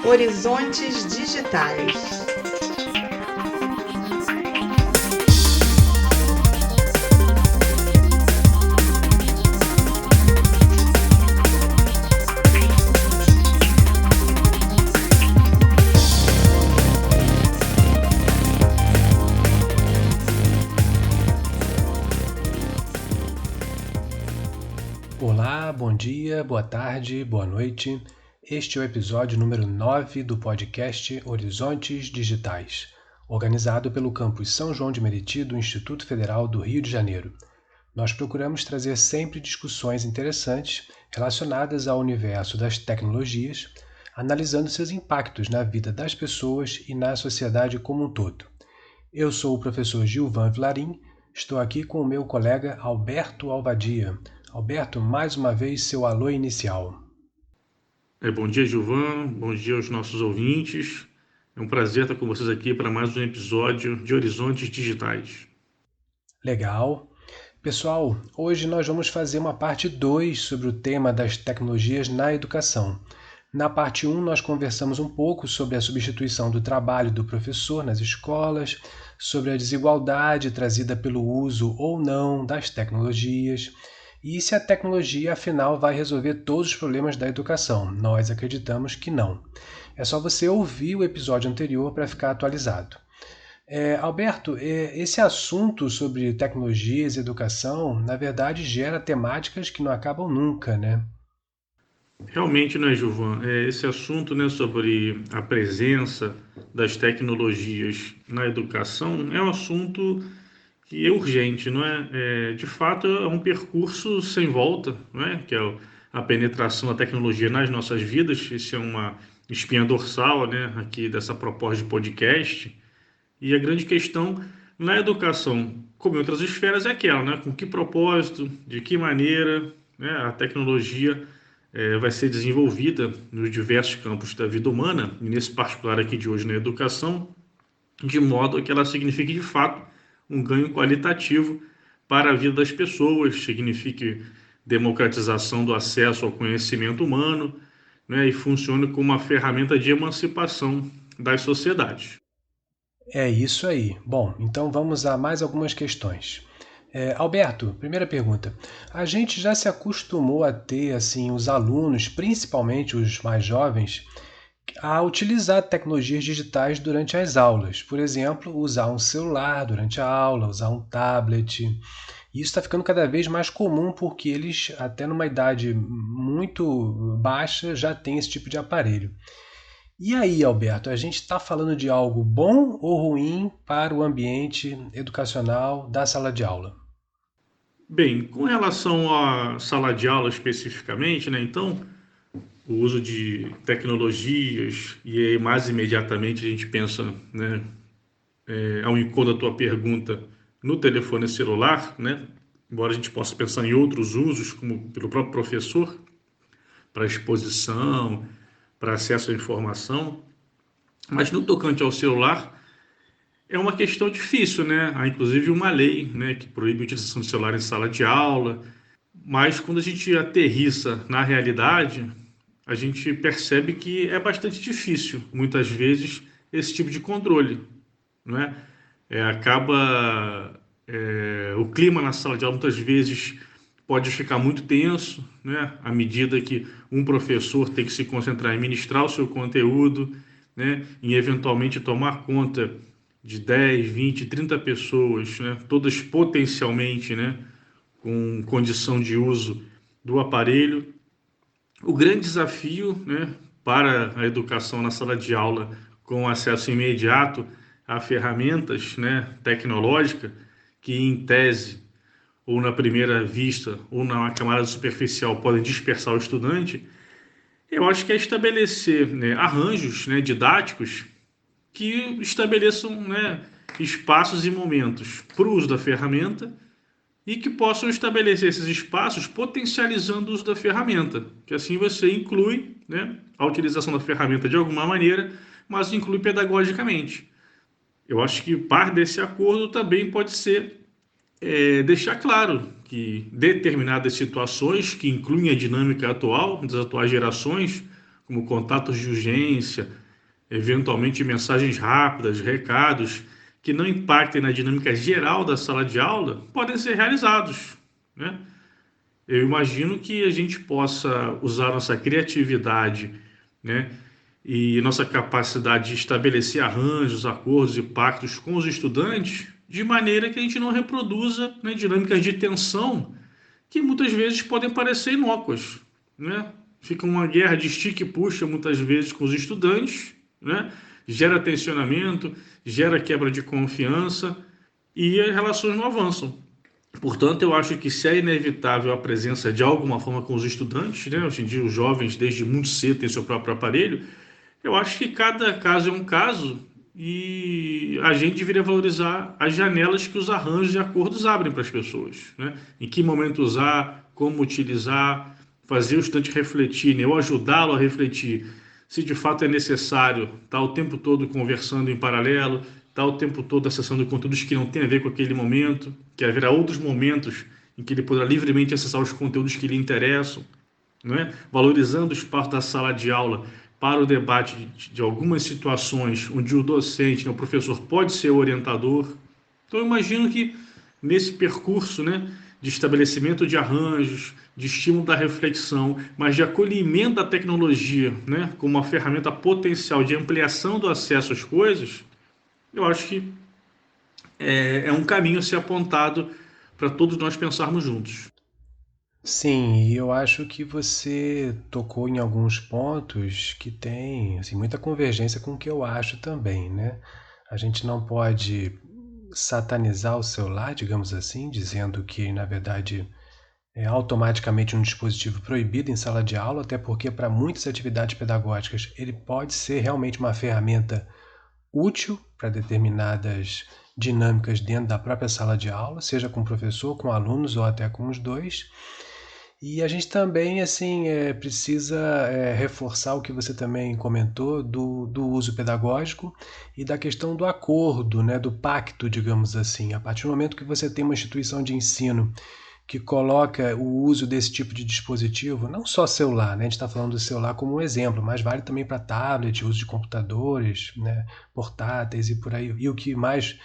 Horizontes Digitais. Olá, bom dia, boa tarde, boa noite. Este é o episódio número 9 do podcast Horizontes Digitais, organizado pelo campus São João de Meriti do Instituto Federal do Rio de Janeiro. Nós procuramos trazer sempre discussões interessantes relacionadas ao universo das tecnologias, analisando seus impactos na vida das pessoas e na sociedade como um todo. Eu sou o professor Gilvan Vilarim, estou aqui com o meu colega Alberto Alvadia. Alberto, mais uma vez, seu alô inicial. Bom dia, Gilvan. Bom dia aos nossos ouvintes. É um prazer estar com vocês aqui para mais um episódio de Horizontes Digitais. Legal. Pessoal, hoje nós vamos fazer uma parte 2 sobre o tema das tecnologias na educação. Na parte 1, nós conversamos um pouco sobre a substituição do trabalho do professor nas escolas, sobre a desigualdade trazida pelo uso ou não das tecnologias, e se a tecnologia, afinal, vai resolver todos os problemas da educação. Nós acreditamos que não. É só você ouvir o episódio anterior para ficar atualizado. Alberto, esse assunto sobre tecnologias e educação, na verdade, gera temáticas que não acabam nunca, né? Realmente, né, Gilvan, esse assunto, né, sobre a presença das tecnologias na educação é um assunto que é urgente, não é? De fato, é um percurso sem volta, não é? Que é a penetração da tecnologia nas nossas vidas. Isso é uma espinha dorsal, né, aqui dessa proposta de podcast. E a grande questão na educação, como em outras esferas, é aquela, né? Com que propósito, de que maneira, né, a tecnologia vai ser desenvolvida nos diversos campos da vida humana, e nesse particular aqui de hoje na educação, de modo que ela signifique de fato um ganho qualitativo para a vida das pessoas, signifique democratização do acesso ao conhecimento humano, né, e funcione como uma ferramenta de emancipação das sociedades. É isso aí. Bom, então vamos a mais algumas questões. Alberto, primeira pergunta. A gente já se acostumou a ter, assim, os alunos, principalmente os mais jovens, a utilizar tecnologias digitais durante as aulas. Por exemplo, usar um celular durante a aula, usar um tablet. E isso está ficando cada vez mais comum porque eles, até numa idade muito baixa, já têm esse tipo de aparelho. E aí, Alberto, a gente está falando de algo bom ou ruim para o ambiente educacional da sala de aula? Bem, com relação à sala de aula especificamente, né, então, o uso de tecnologias, e aí mais imediatamente a gente pensa, né, ao encontro da tua pergunta, no telefone celular, né, embora a gente possa pensar em outros usos, como pelo próprio professor, para exposição, para acesso à informação, mas no tocante ao celular, é uma questão difícil, né? Há inclusive uma lei, né, que proíbe a utilização de celular em sala de aula, mas quando a gente aterrissa na realidade, a gente percebe que é bastante difícil, muitas vezes, esse tipo de controle, não é? O clima na sala de aula muitas vezes pode ficar muito tenso, né? À medida que um professor tem que se concentrar em ministrar o seu conteúdo, né? Em eventualmente tomar conta de 10, 20, 30 pessoas, né? Todas potencialmente, né, com condição de uso do aparelho. O grande desafio, né, para a educação na sala de aula com acesso imediato a ferramentas, né, tecnológicas, que em tese, ou na primeira vista, ou na camada superficial, podem dispersar o estudante, eu acho que é estabelecer, né, arranjos, né, didáticos que estabeleçam, né, espaços e momentos para o uso da ferramenta e que possam estabelecer esses espaços potencializando o uso da ferramenta, que assim você inclui, né, a utilização da ferramenta de alguma maneira, mas inclui pedagogicamente. Eu acho que parte desse acordo também pode ser deixar claro que determinadas situações que incluem a dinâmica atual, das atuais gerações, como contatos de urgência, eventualmente mensagens rápidas, recados, que não impactem na dinâmica geral da sala de aula, podem ser realizados, né? Eu imagino que a gente possa usar nossa criatividade, né, e nossa capacidade de estabelecer arranjos, acordos e pactos com os estudantes de maneira que a gente não reproduza, né, dinâmicas de tensão que muitas vezes podem parecer inócuas, né? Fica uma guerra de estica e puxa muitas vezes com os estudantes, né? Gera tensionamento, gera quebra de confiança e as relações não avançam. Portanto, eu acho que se é inevitável a presença de alguma forma com os estudantes, né? Hoje em dia os jovens desde muito cedo têm seu próprio aparelho, eu acho que cada caso é um caso e a gente deveria valorizar as janelas que os arranjos e acordos abrem para as pessoas, né? Em que momento usar, como utilizar, fazer o estudante refletir, né? Ou ajudá-lo a refletir se de fato é necessário estar o tempo todo conversando em paralelo, estar o tempo todo acessando conteúdos que não têm a ver com aquele momento, que haverá outros momentos em que ele poderá livremente acessar os conteúdos que lhe interessam, não é? Valorizando o espaço da sala de aula para o debate de algumas situações onde o docente, né, o professor, pode ser o orientador. Então, eu imagino que nesse percurso, né, de estabelecimento de arranjos, de estímulo da reflexão, mas de acolhimento da tecnologia, né, como uma ferramenta potencial de ampliação do acesso às coisas, eu acho que é um caminho a ser apontado para todos nós pensarmos juntos. Sim, e eu acho que você tocou em alguns pontos que têm assim, muita convergência com o que eu acho também, né? A gente não pode satanizar o celular, digamos assim, dizendo que, na verdade, é automaticamente um dispositivo proibido em sala de aula, até porque para muitas atividades pedagógicas ele pode ser realmente uma ferramenta útil para determinadas dinâmicas dentro da própria sala de aula, seja com o professor, com alunos ou até com os dois. E a gente também assim precisa reforçar o que você também comentou do uso pedagógico e da questão do acordo, né, do pacto, digamos assim. A partir do momento que você tem uma instituição de ensino que coloca o uso desse tipo de dispositivo, não só celular, né? A gente está falando do celular como um exemplo, mas vale também para tablet, uso de computadores, né? Portáteis e por aí, e o que mais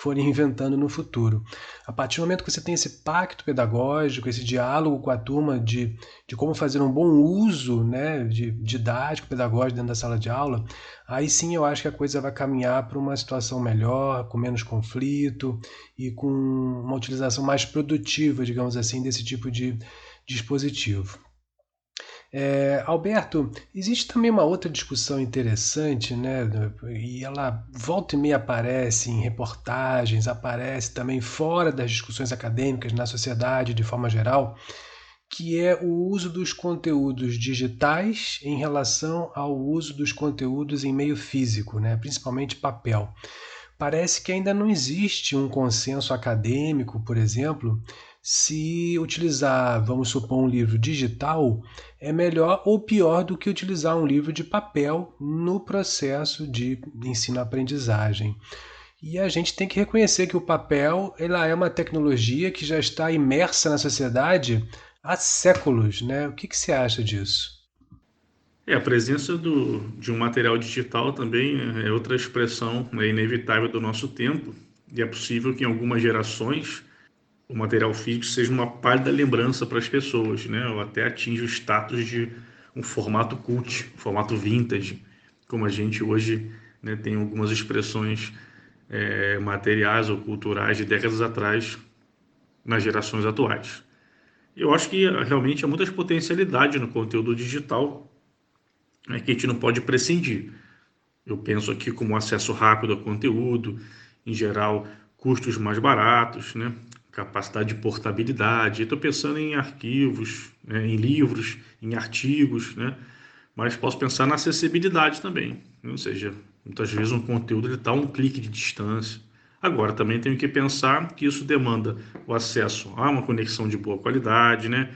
forem inventando no futuro. A partir do momento que você tem esse pacto pedagógico, esse diálogo com a turma de como fazer um bom uso, né, de didático, pedagógico dentro da sala de aula, aí sim eu acho que a coisa vai caminhar para uma situação melhor, com menos conflito e com uma utilização mais produtiva, digamos assim, desse tipo de dispositivo. Alberto, existe também uma outra discussão interessante, né? E ela volta e meia aparece em reportagens, aparece também fora das discussões acadêmicas, na sociedade de forma geral, que é o uso dos conteúdos digitais em relação ao uso dos conteúdos em meio físico, né? Principalmente papel. Parece que ainda não existe um consenso acadêmico, por exemplo, se utilizar, vamos supor, um livro digital é melhor ou pior do que utilizar um livro de papel no processo de ensino-aprendizagem. E a gente tem que reconhecer que o papel ela é uma tecnologia que já está imersa na sociedade há séculos, né? O que você acha disso? A presença de um material digital também é outra expressão, né, inevitável do nosso tempo, e é possível que em algumas gerações o material físico seja uma pálida lembrança para as pessoas, né, ou até atinja o status de um formato cult, um formato vintage, como a gente hoje, né, tem algumas expressões materiais ou culturais de décadas atrás nas gerações atuais. Eu acho que realmente há muitas potencialidades no conteúdo digital, né, que a gente não pode prescindir. Eu penso aqui como acesso rápido ao conteúdo, em geral, custos mais baratos, né? Capacidade de portabilidade. Estou pensando em arquivos, né? Em livros, em artigos, né? Mas posso pensar na acessibilidade também, né? Ou seja, muitas vezes um conteúdo está a um clique de distância. Agora, também tenho que pensar que isso demanda o acesso a uma conexão de boa qualidade, né?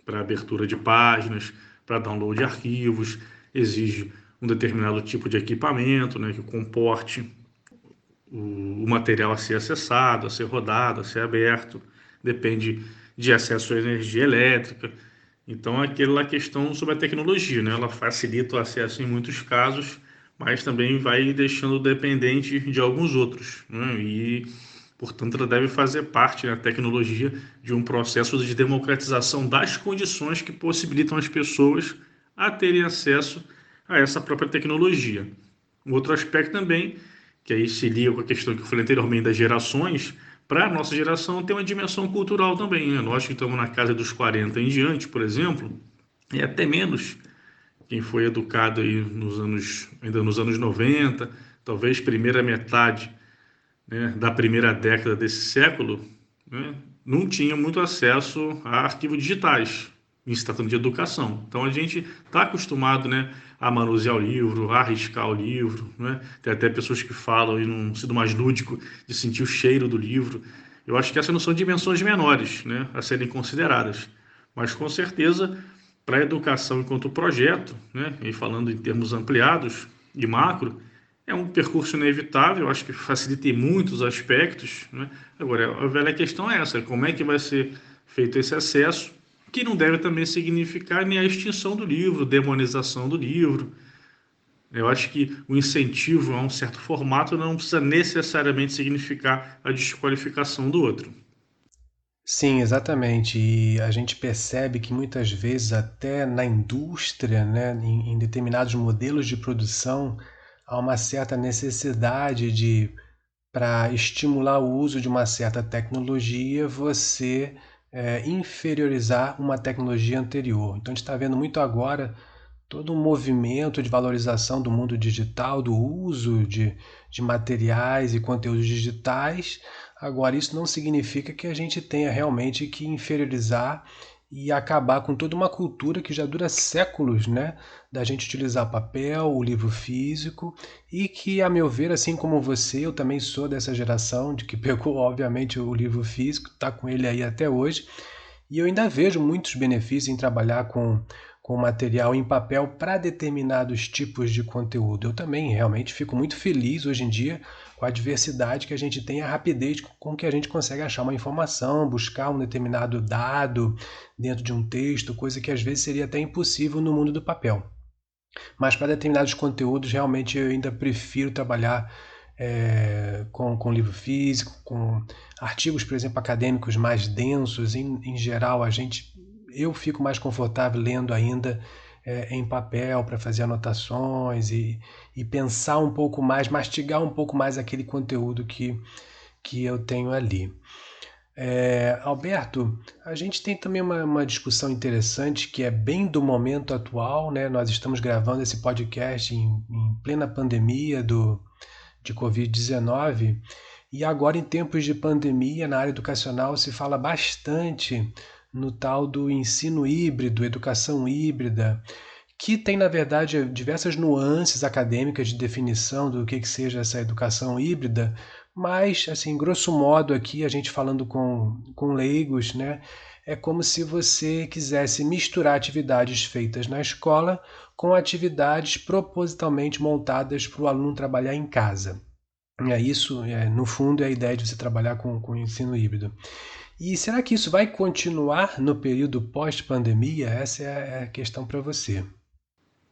Para abertura de páginas, para download de arquivos, exige um determinado tipo de equipamento, né, que comporte o material a ser acessado, a ser rodado, a ser aberto. Depende de acesso à energia elétrica. Então, aquela questão sobre a tecnologia, né? Ela facilita o acesso em muitos casos, mas também vai deixando dependente de alguns outros, né? E, portanto, ela deve fazer parte, né, a tecnologia, de um processo de democratização das condições que possibilitam as pessoas a terem acesso a essa própria tecnologia. Um outro aspecto também, que aí se liga com a questão que eu falei anteriormente das gerações, para a nossa geração tem uma dimensão cultural também, né? Nós que estamos na casa dos 40 em diante, por exemplo, e até menos, quem foi educado aí ainda nos anos 90, talvez primeira metade, né, da primeira década desse século, né, não tinha muito acesso a arquivos digitais, em se tratando de educação. Então a gente está acostumado, né, a manusear o livro, a arriscar o livro, né? Tem até pessoas que falam, e num sentido mais lúdico, de sentir o cheiro do livro. Eu acho que essas não são dimensões menores, né, a serem consideradas. Mas com certeza, para a educação enquanto projeto, né, e falando em termos ampliados e macro, é um percurso inevitável, acho que facilita em muitos aspectos, né? Agora, a velha questão é essa, como é que vai ser feito esse acesso, que não deve também significar nem a extinção do livro, demonização do livro. Eu acho que o incentivo a um certo formato não precisa necessariamente significar a desqualificação do outro. Sim, exatamente. E a gente percebe que muitas vezes até na indústria, né, em determinados modelos de produção, há uma certa necessidade de, para estimular o uso de uma certa tecnologia, você inferiorizar uma tecnologia anterior. Então a gente está vendo muito agora todo um movimento de valorização do mundo digital, do uso de materiais e conteúdos digitais. Agora, isso não significa que a gente tenha realmente que inferiorizar e acabar com toda uma cultura que já dura séculos, né? Da gente utilizar papel, o livro físico, e que, a meu ver, assim como você, eu também sou dessa geração de que pegou, obviamente, o livro físico, está com ele aí até hoje, e eu ainda vejo muitos benefícios em trabalhar com material em papel para determinados tipos de conteúdo. Eu também realmente fico muito feliz hoje em dia com a diversidade que a gente tem, a rapidez com que a gente consegue achar uma informação, buscar um determinado dado dentro de um texto, coisa que às vezes seria até impossível no mundo do papel. Mas para determinados conteúdos, realmente eu ainda prefiro trabalhar com livro físico, com artigos, por exemplo, acadêmicos mais densos. Em geral, eu fico mais confortável lendo ainda em papel para fazer anotações e pensar um pouco mais, mastigar um pouco mais aquele conteúdo que eu tenho ali. Alberto, a gente tem também uma discussão interessante que é bem do momento atual, né? Nós estamos gravando esse podcast em plena pandemia de Covid-19 e agora em tempos de pandemia na área educacional se fala bastante no tal do ensino híbrido, educação híbrida, que tem, na verdade, diversas nuances acadêmicas de definição do que seja essa educação híbrida, mas, assim, grosso modo aqui, a gente falando com leigos, né, é como se você quisesse misturar atividades feitas na escola com atividades propositalmente montadas para o aluno trabalhar em casa. Isso, no fundo, é a ideia de você trabalhar com o ensino híbrido. E será que isso vai continuar no período pós-pandemia? Essa é a questão para você.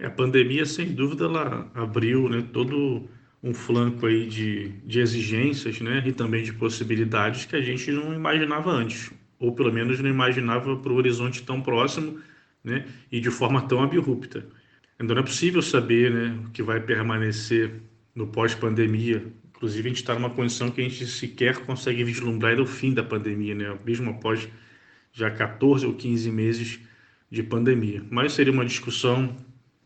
A pandemia, sem dúvida, ela abriu, né, todo um flanco aí de exigências, né, e também de possibilidades que a gente não imaginava antes, ou pelo menos não imaginava para o horizonte tão próximo, né, e de forma tão abrupta. Então não é possível saber, né, o que vai permanecer no pós-pandemia. Inclusive, a gente está numa condição que a gente sequer consegue vislumbrar o fim da pandemia, né, mesmo após já 14 ou 15 meses de pandemia. Mas seria uma discussão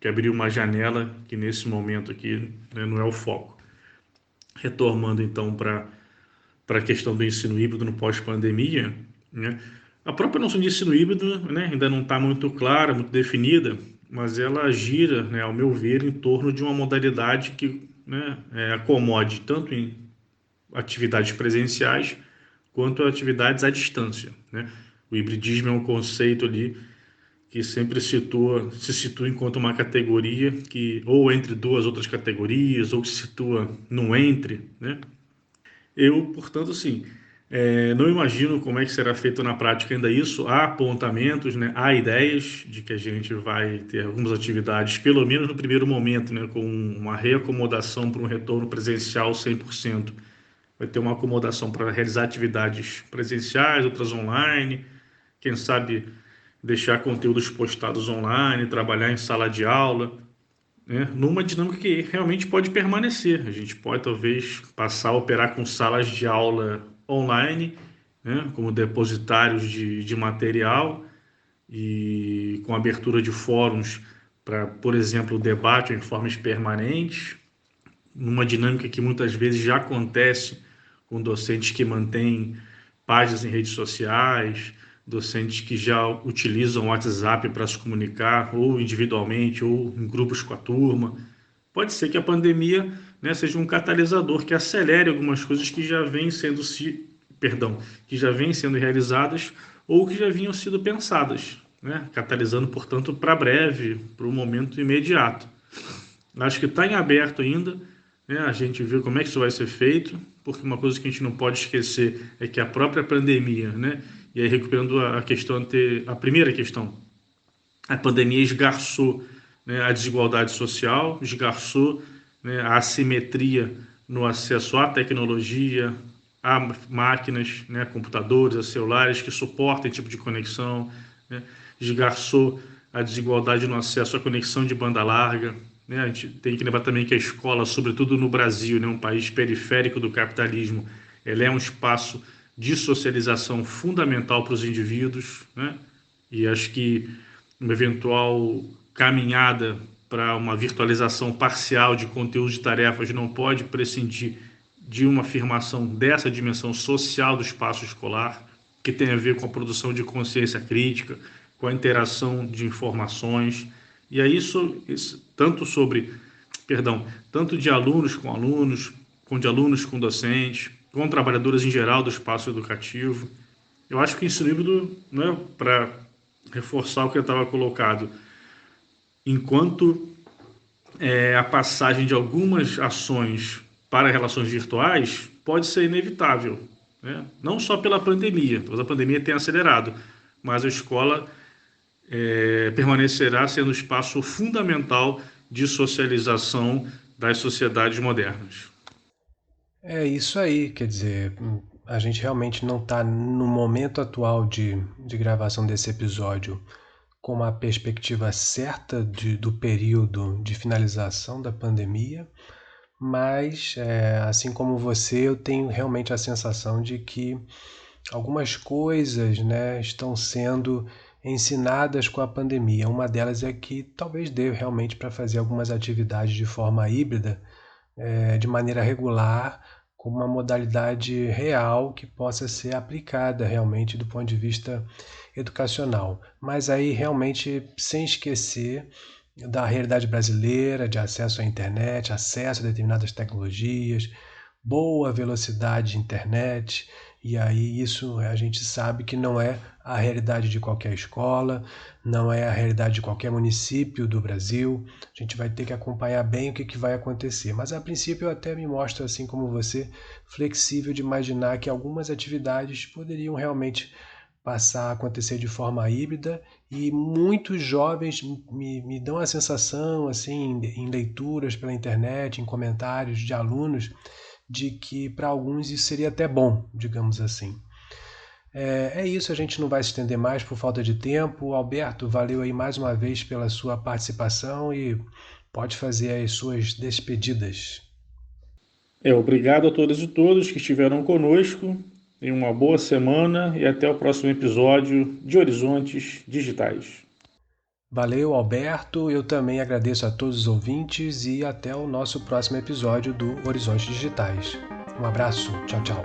que abriu uma janela que nesse momento aqui, né, não é o foco. Retomando então para a questão do ensino híbrido no pós-pandemia, né, a própria noção de ensino híbrido, né, ainda não está muito clara, muito definida, mas ela gira, né, ao meu ver, em torno de uma modalidade que, né, acomode tanto em atividades presenciais quanto a atividades à distância, né? O hibridismo é um conceito ali que sempre se situa enquanto uma categoria que ou entre duas outras categorias ou que se situa no entre, né? Eu, portanto, assim, Não imagino como é que será feito na prática ainda isso. Há apontamentos, né? Há ideias de que a gente vai ter algumas atividades, pelo menos no primeiro momento, né? Com uma reacomodação para um retorno presencial 100%. Vai ter uma acomodação para realizar atividades presenciais, outras online, quem sabe deixar conteúdos postados online, trabalhar em sala de aula, né? Numa dinâmica que realmente pode permanecer. A gente pode talvez passar a operar com salas de aula online, né? Como depositários de material e com abertura de fóruns para, por exemplo, o debate em formas permanentes, numa dinâmica que muitas vezes já acontece com docentes que mantêm páginas em redes sociais, docentes que já utilizam o WhatsApp para se comunicar, ou individualmente, ou em grupos com a turma. Pode ser que a pandemia, né, seja um catalisador que acelere algumas coisas que já vêm sendo que já vêm sendo realizadas ou que já vinham sido pensadas, né, catalisando, portanto, para breve, para o momento imediato. Acho que está em aberto ainda, né? A gente vê como é que isso vai ser feito, porque uma coisa que a gente não pode esquecer é que a própria pandemia, né? E aí recuperando a questão, a primeira questão, a pandemia esgarçou, né, a desigualdade social, esgarçou, né, a assimetria no acesso à tecnologia, a máquinas, né, computadores, a celulares que suportem esse tipo de conexão, né, esgarçou a desigualdade no acesso à conexão de banda larga, né, a gente tem que lembrar também que a escola, sobretudo no Brasil, né, um país periférico do capitalismo, ela é um espaço de socialização fundamental para os indivíduos, né, e acho que uma eventual caminhada para uma virtualização parcial de conteúdos de tarefas não pode prescindir de uma afirmação dessa dimensão social do espaço escolar, que tem a ver com a produção de consciência crítica, com a interação de informações. E aí isso tanto sobre, perdão, tanto de alunos, com de alunos com docentes, com trabalhadores em geral do espaço educativo. Eu acho que esse livro, né, para reforçar o que eu estava colocado, enquanto a passagem de algumas ações para relações virtuais pode ser inevitável, né? Não só pela pandemia, talvez a pandemia tenha acelerado, mas a escola permanecerá sendo um espaço fundamental de socialização das sociedades modernas. É isso aí, quer dizer, a gente realmente não está no momento atual de gravação desse episódio com uma perspectiva certa do período de finalização da pandemia, mas assim como você, eu tenho realmente a sensação de que algumas coisas, né, estão sendo ensinadas com a pandemia. Uma delas é que talvez dê realmente para fazer algumas atividades de forma híbrida, de maneira regular, com uma modalidade real que possa ser aplicada realmente do ponto de vista educacional. Mas aí realmente sem esquecer da realidade brasileira, de acesso à internet, acesso a determinadas tecnologias, boa velocidade de internet, e aí isso a gente sabe que não é a realidade de qualquer escola, não é a realidade de qualquer município do Brasil. A gente vai ter que acompanhar bem o que vai acontecer. Mas a princípio eu até me mostro, assim como você, flexível de imaginar que algumas atividades poderiam realmente passar a acontecer de forma híbrida, e muitos jovens me dão a sensação, assim, em leituras pela internet, em comentários de alunos, de que para alguns isso seria até bom, digamos assim. É isso, a gente não vai se estender mais por falta de tempo. Alberto, valeu aí mais uma vez pela sua participação e pode fazer as suas despedidas. Obrigado a todas e todos que estiveram conosco. Em uma boa semana e até o próximo episódio de Horizontes Digitais. Valeu, Alberto. Eu também agradeço a todos os ouvintes e até o nosso próximo episódio do Horizontes Digitais. Um abraço. Tchau, tchau.